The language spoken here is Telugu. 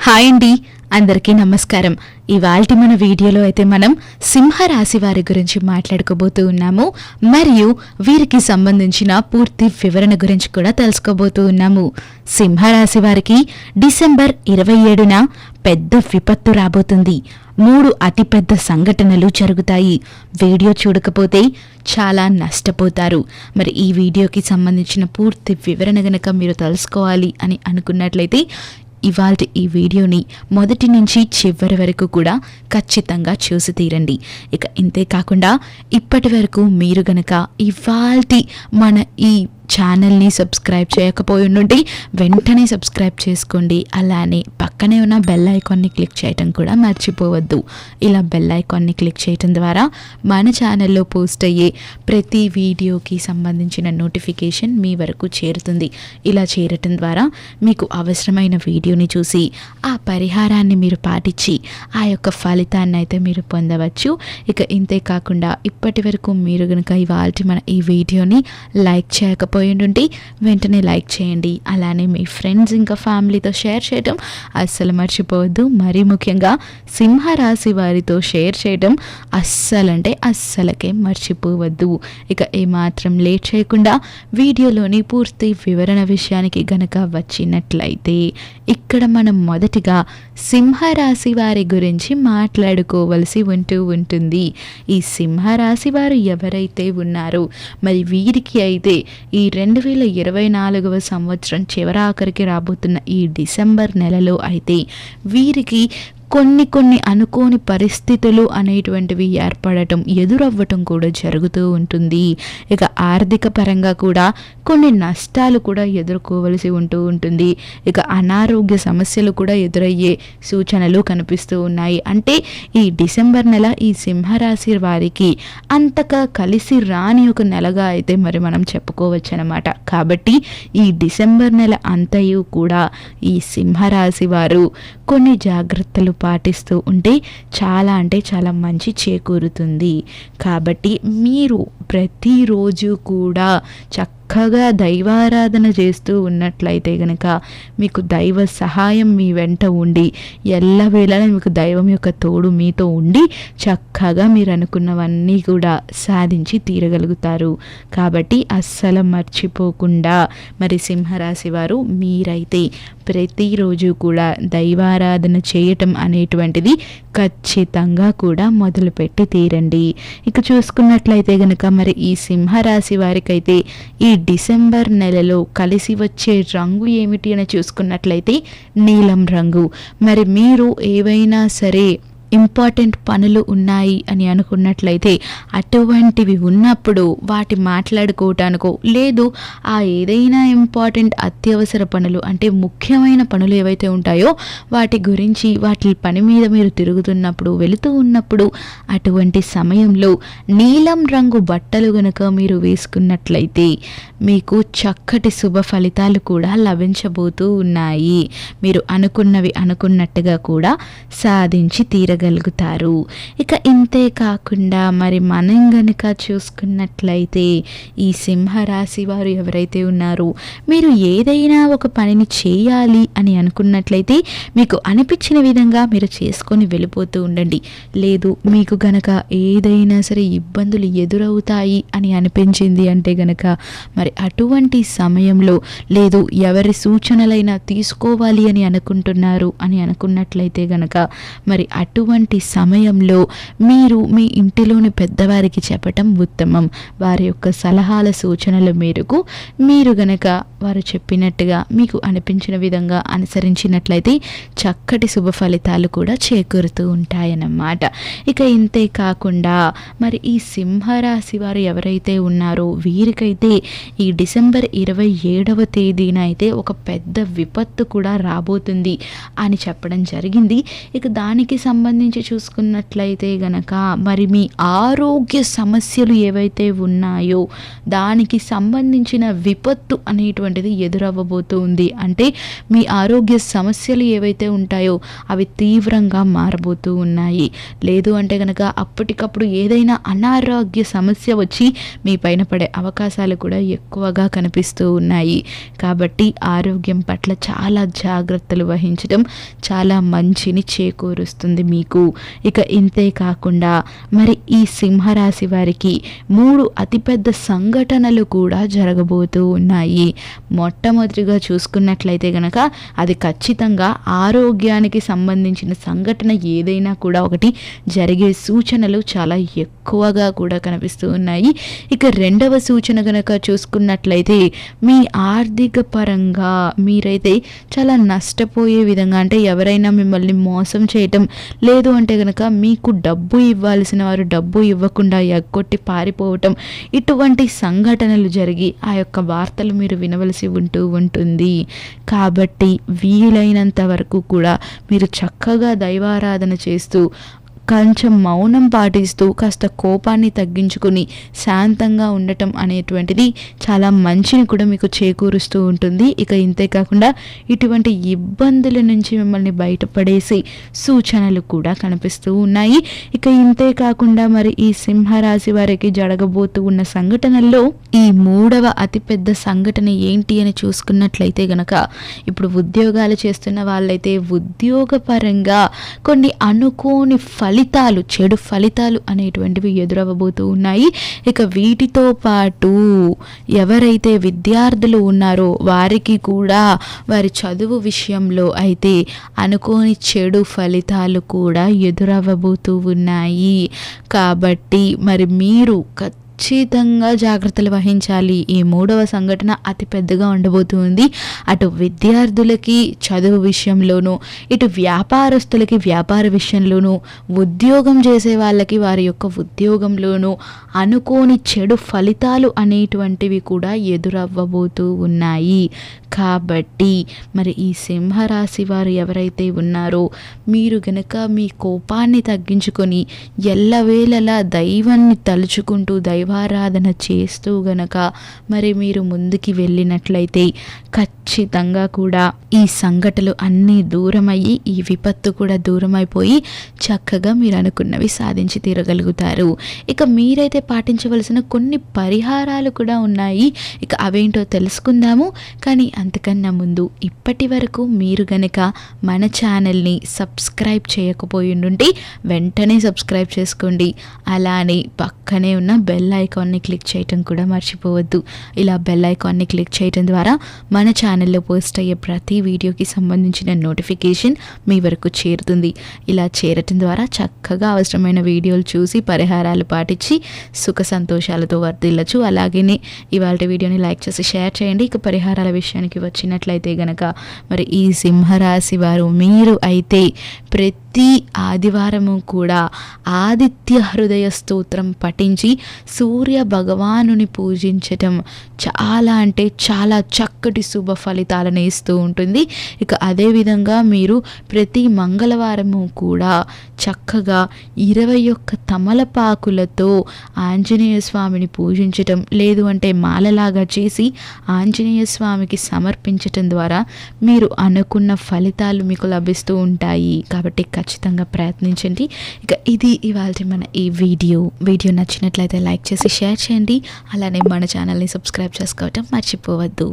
హాయ్ అండి, అందరికీ నమస్కారం. ఇవాల్టి మన వీడియోలో అయితే మనం సింహరాశి వారి గురించి మాట్లాడుకోబోతూ ఉన్నాము. మరియు వీరికి సంబంధించిన పూర్తి వివరణ గురించి కూడా తెలుసుకోబోతూ ఉన్నాము. సింహరాశి వారికి డిసెంబర్ 27న పెద్ద విపత్తు రాబోతుంది. 3 అతిపెద్ద సంఘటనలు జరుగుతాయి. వీడియో చూడకపోతే చాలా నష్టపోతారు. మరి ఈ వీడియోకి సంబంధించిన పూర్తి వివరణ గనక మీరు తెలుసుకోవాలి అని అనుకున్నట్లయితే ఇవాల్టి ఈ వీడియోని మొదటి నుంచి చివరి వరకు కూడా ఖచ్చితంగా చూసి తీరండి. ఇక ఇంతే కాకుండా ఇప్పటి వరకు మీరు గనక ఇవాల్టి మన ఈ ఛానల్ని సబ్స్క్రైబ్ చేయకపోయి ఉండి వెంటనే సబ్స్క్రైబ్ చేసుకోండి. అలానే పక్కనే ఉన్న బెల్ ఐకాన్ని క్లిక్ చేయటం కూడా మర్చిపోవద్దు. ఇలా బెల్ ఐకాన్ని క్లిక్ చేయటం ద్వారా మన ఛానల్లో పోస్ట్ అయ్యే ప్రతి వీడియోకి సంబంధించిన నోటిఫికేషన్ మీ వరకు చేరుతుంది. ఇలా చేరటం ద్వారా మీకు అవసరమైన వీడియోని చూసి ఆ పరిహారాన్ని మీరు పాటించి ఆ యొక్క ఫలితాన్ని అయితే మీరు పొందవచ్చు. ఇక ఇంతే కాకుండా ఇప్పటి వరకు మీరు కనుక ఇవాల్టి మన ఈ వీడియోని లైక్ చేయకపోయి ఉండి వెంటనే లైక్ చేయండి. అలానే మీ ఫ్రెండ్స్ ఇంకా ఫ్యామిలీతో షేర్ చేయడం అస్సలు మర్చిపోవద్దు. మరీ ముఖ్యంగా సింహరాశి వారితో షేర్ చేయడం అస్సలకే మర్చిపోవద్దు. ఇక ఏమాత్రం లేట్ చేయకుండా వీడియోలోని పూర్తి వివరణ విషయానికి గనక వచ్చినట్లయితే ఇక్కడ మనం మొదటిగా సింహరాశి వారి గురించి మాట్లాడుకోవలసి ఉంటుంది. ఈ సింహరాశి వారు ఎవరైతే ఉన్నారో మరి వీరికి అయితే ఈ 2024వ సంవత్సరం చివరాఖరికి రాబోతున్న ఈ డిసెంబర్ నెలలో అయితే వీరికి కొన్ని అనుకోని పరిస్థితులు అనేటువంటివి ఏర్పడటం ఎదురవ్వటం కూడా జరుగుతూ ఉంటుంది. ఇక ఆర్థిక పరంగా కూడా కొన్ని నష్టాలు కూడా ఎదుర్కోవలసి ఉంటుంది. ఇక అనారోగ్య సమస్యలు కూడా ఎదురయ్యే సూచనలు కనిపిస్తూ ఉన్నాయి. అంటే ఈ డిసెంబర్ నెల ఈ సింహరాశి వారికి అంతగా కలిసి రాని ఒక నెలగా అయితే మరి మనం చెప్పుకోవచ్చు అన్నమాట. కాబట్టి ఈ డిసెంబర్ నెల అంతయు కూడా ఈ సింహరాశి వారు కొన్ని జాగ్రత్తలు పాటిస్తూ ఉంటే చాలా అంటే చాలా మంచి చేకూరుతుంది. కాబట్టి మీరు ప్రతిరోజు కూడా చక్కగా దైవారాధన చేస్తూ ఉన్నట్లయితే గనక మీకు దైవ సహాయం మీ వెంట ఉండి ఎల్లవేళలా మీకు దైవం యొక్క తోడు మీతో ఉండి చక్కగా మీరు అనుకున్నవన్నీ కూడా సాధించి తీరగలుగుతారు. కాబట్టి అస్సలు మర్చిపోకుండా మరి సింహరాశి వారు మీరైతే ప్రతిరోజు కూడా దైవారాధన చేయటం అనేటువంటిది ఖచ్చితంగా కూడా మొదలుపెట్టి తీరండి. ఇక చూసుకున్నట్లయితే గనక మరి ఈ సింహరాశి వారికైతే ఈ డిసెంబర్ నెలలో కలిసి వచ్చే రంగు ఏమిటి అని చూసుకున్నట్లయితే నీలం రంగు. మరి మీరు ఏవైనా సరే ఇంపార్టెంట్ పనులు ఉన్నాయి అని అనుకున్నట్లయితే అటువంటివి ఉన్నప్పుడు వాటి మాట్లాడుకోవటానికో లేదు ఆ ఏదైనా ఇంపార్టెంట్ అత్యవసర పనులు అంటే ముఖ్యమైన పనులు ఏవైతే ఉంటాయో వాటి గురించి వాటి పని మీద మీరు తిరుగుతున్నప్పుడు వెళుతూ ఉన్నప్పుడు అటువంటి సమయంలో నీలం రంగు బట్టలు గనుక మీరు వేసుకున్నట్లయితే మీకు చక్కటి శుభ ఫలితాలు కూడా లభించబోతూ ఉన్నాయి. మీరు అనుకున్నవి అనుకున్నట్టుగా కూడా సాధించి తీరగలుగుతారు. ఇక ఇంతే కాకుండా మరి మనం గనుక చూసుకున్నట్లయితే ఈ సింహరాశి వారు ఎవరైతే ఉన్నారో మీరు ఏదైనా ఒక పనిని చేయాలి అని అనుకున్నట్లయితే మీకు అనిపించిన విధంగా మీరు చేసుకొని వెళ్ళిపోతూ ఉండండి. లేదు మీకు గనక ఏదైనా సరే ఇబ్బందులు ఎదురవుతాయి అని అనిపించింది అంటే గనక మరి అటువంటి సమయంలో లేదు ఎవరి సూచనలైనా తీసుకోవాలి అని అనుకుంటున్నారు అని అనుకున్నట్లయితే గనక మరి అటువంటి సమయంలో మీరు మీ ఇంటిలోని పెద్దవారికి చెప్పటం ఉత్తమం. వారి యొక్క సలహాల సూచనల మేరకు మీరు గనక వారు చెప్పినట్టుగా మీకు అనిపించిన విధంగా అనుసరించినట్లయితే చక్కటి శుభ ఫలితాలు కూడా చేకూరుతూ ఉంటాయన్నమాట. ఇక ఇంతే కాకుండా మరి ఈ సింహరాశి వారు ఎవరైతే ఉన్నారో వీరికైతే ఈ డిసెంబర్ 27వ తేదీన అయితే ఒక పెద్ద విపత్తు కూడా రాబోతుంది అని చెప్పడం జరిగింది. ఇక దానికి సంబంధించి చూసుకున్నట్లయితే గనక మరి మీ ఆరోగ్య సమస్యలు ఏవైతే ఉన్నాయో దానికి సంబంధించిన విపత్తు అనేటువంటి అనేటువంటిది ఎదురవ్వబోతూ ఉంది. అంటే మీ ఆరోగ్య సమస్యలు ఏవైతే ఉంటాయో అవి తీవ్రంగా మారబోతూ ఉన్నాయి. లేదు అంటే కనుక అప్పటికప్పుడు ఏదైనా అనారోగ్య సమస్య వచ్చి మీ పైన పడే అవకాశాలు కూడా ఎక్కువగా కనిపిస్తూ ఉన్నాయి. కాబట్టి ఆరోగ్యం పట్ల చాలా జాగ్రత్తలు వహించడం చాలా మంచిని చేకూరుస్తుంది మీకు. ఇక ఇంతే కాకుండా మరి ఈ సింహరాశి వారికి 3 అతిపెద్ద సంఘటనలు కూడా జరగబోతూ ఉన్నాయి. మొట్టమొదటిగా చూసుకున్నట్లయితే గనక అది ఖచ్చితంగా ఆరోగ్యానికి సంబంధించిన సంఘటన ఏదైనా కూడా ఒకటి జరిగే సూచనలు చాలా ఎక్కువగా కూడా కనిపిస్తూ ఉన్నాయి. ఇక రెండవ సూచన గనక చూసుకున్నట్లయితే మీ ఆర్థిక పరంగా మీరైతే చాలా నష్టపోయే విధంగా, అంటే ఎవరైనా మిమ్మల్ని మోసం చేయటం, లేదు అంటే గనక మీకు డబ్బు ఇవ్వాల్సిన వారు డబ్బు ఇవ్వకుండా ఎగ్గొట్టి పారిపోవటం, ఇటువంటి సంఘటనలు జరిగి ఆ యొక్క వార్తలు మీరు వినవలసి ఉంటుంది. కాబట్టి వీలైనంత వరకు కూడా మీరు చక్కగా దైవారాధన చేస్తూ కొంచెం మౌనం పాటిస్తూ కాస్త కోపాన్ని తగ్గించుకుని శాంతంగా ఉండటం అనేటువంటిది చాలా మంచిని కూడా మీకు చేకూరుస్తూ ఉంటుంది. ఇక ఇంతే కాకుండా ఇటువంటి ఇబ్బందుల నుంచి మిమ్మల్ని బయటపడేసి సూచనలు కూడా కనిపిస్తూ ఉన్నాయి. ఇక ఇంతే కాకుండా మరి ఈ సింహరాశి వారికి జరగబోతూ ఉన్న సంఘటనల్లో ఈ 3వ అతిపెద్ద సంఘటన ఏంటి అని చూసుకున్నట్లయితే గనక ఇప్పుడు ఉద్యోగాలు చేస్తున్న వాళ్ళైతే ఉద్యోగపరంగా కొన్ని అనుకోని ఫలితాలు, చెడు ఫలితాలు అనేటువంటివి ఎదురవ్వబోతూ ఉన్నాయి. ఇక వీటితో పాటు ఎవరైతే విద్యార్థులు ఉన్నారో వారికి కూడా వారి చదువు విషయంలో అయితే అనుకోని చెడు ఫలితాలు కూడా ఎదురవ్వబోతూ ఉన్నాయి. కాబట్టి మరి మీరు ఖచ్చితంగా జాగ్రత్తలు వహించాలి. ఈ 3వ సంఘటన అతి పెద్దగా ఉండబోతుంది. అటు విద్యార్థులకి చదువు విషయంలోనూ, ఇటు వ్యాపారస్తులకి వ్యాపార విషయంలోనూ, ఉద్యోగం చేసే వాళ్ళకి వారి యొక్క ఉద్యోగంలోనూ అనుకోని చెడు ఫలితాలు అనేటువంటివి కూడా ఎదురవ్వబోతూ ఉన్నాయి. కాబట్టి మరి ఈ సింహరాశి వారు ఎవరైతే ఉన్నారో మీరు గనక మీ కోపాన్ని తగ్గించుకొని ఎల్లవేళలా దైవాన్ని తలుచుకుంటూ దైవారాధన చేస్తూ గనక మరి మీరు ముందుకి వెళ్ళినట్లయితే ఖచ్చితంగా కూడా ఈ సంఘటనలు అన్నీ దూరమయ్యి ఈ విపత్తు కూడా దూరమైపోయి చక్కగా మీరు అనుకున్నవి సాధించి తీరగలుగుతారు. ఇక మీరైతే పాటించవలసిన కొన్ని పరిహారాలు కూడా ఉన్నాయి. ఇక అవేంటో తెలుసుకుందాము. కానీ అంతకన్నా ముందు ఇప్పటి వరకు మీరు గనక మన ఛానల్ని సబ్స్క్రైబ్ చేయకపోయి ఉంటే వెంటనే సబ్స్క్రైబ్ చేసుకోండి. అలానే పక్కనే ఉన్న బెల్ ఐకాన్ని క్లిక్ చేయటం కూడా మర్చిపోవద్దు. ఇలా బెల్ ఐకాన్ని క్లిక్ చేయటం ద్వారా మన ఛానల్లో పోస్ట్ అయ్యే ప్రతి వీడియోకి సంబంధించిన నోటిఫికేషన్ మీ వరకు చేరుతుంది. ఇలా చేరటం ద్వారా చక్కగా అవసరమైన వీడియోలు చూసి పరిహారాలు పాటించి సుఖ సంతోషాలతో వర్ధిల్లచ్చు. అలాగే ఇవాళ వీడియోని లైక్ చేసి షేర్ చేయండి. ఇక పరిహారాల విషయానికి వచ్చినట్లయితే గనక మరి ఈ సింహరాశి వారు మీరు అయితే ప్రతి ఆదివారము కూడా ఆదిత్య హృదయ స్తోత్రం పఠించి సూర్య భగవానుని పూజించటం చాలా అంటే చాలా చక్కటి శుభ ఫలితాలను ఇస్తూ ఉంటుంది. ఇక అదేవిధంగా మీరు ప్రతి మంగళవారము కూడా చక్కగా 21 తమలపాకులతో ఆంజనేయ స్వామిని పూజించటం, లేదు అంటే మాలలాగా చేసి ఆంజనేయ స్వామికి సమర్పించటం ద్వారా మీరు అనుకున్న ఫలితాలు మీకు లభిస్తూ ఉంటాయి. కాబట్టి ఖచ్చితంగా ప్రయత్నించండి. ఇక ఇది ఇవాళ మన ఈ వీడియో నచ్చినట్లయితే లైక్ చేసి షేర్ చేయండి. అలానే మన ఛానల్ని సబ్స్క్రైబ్ చేసుకోవటం మర్చిపోవద్దు.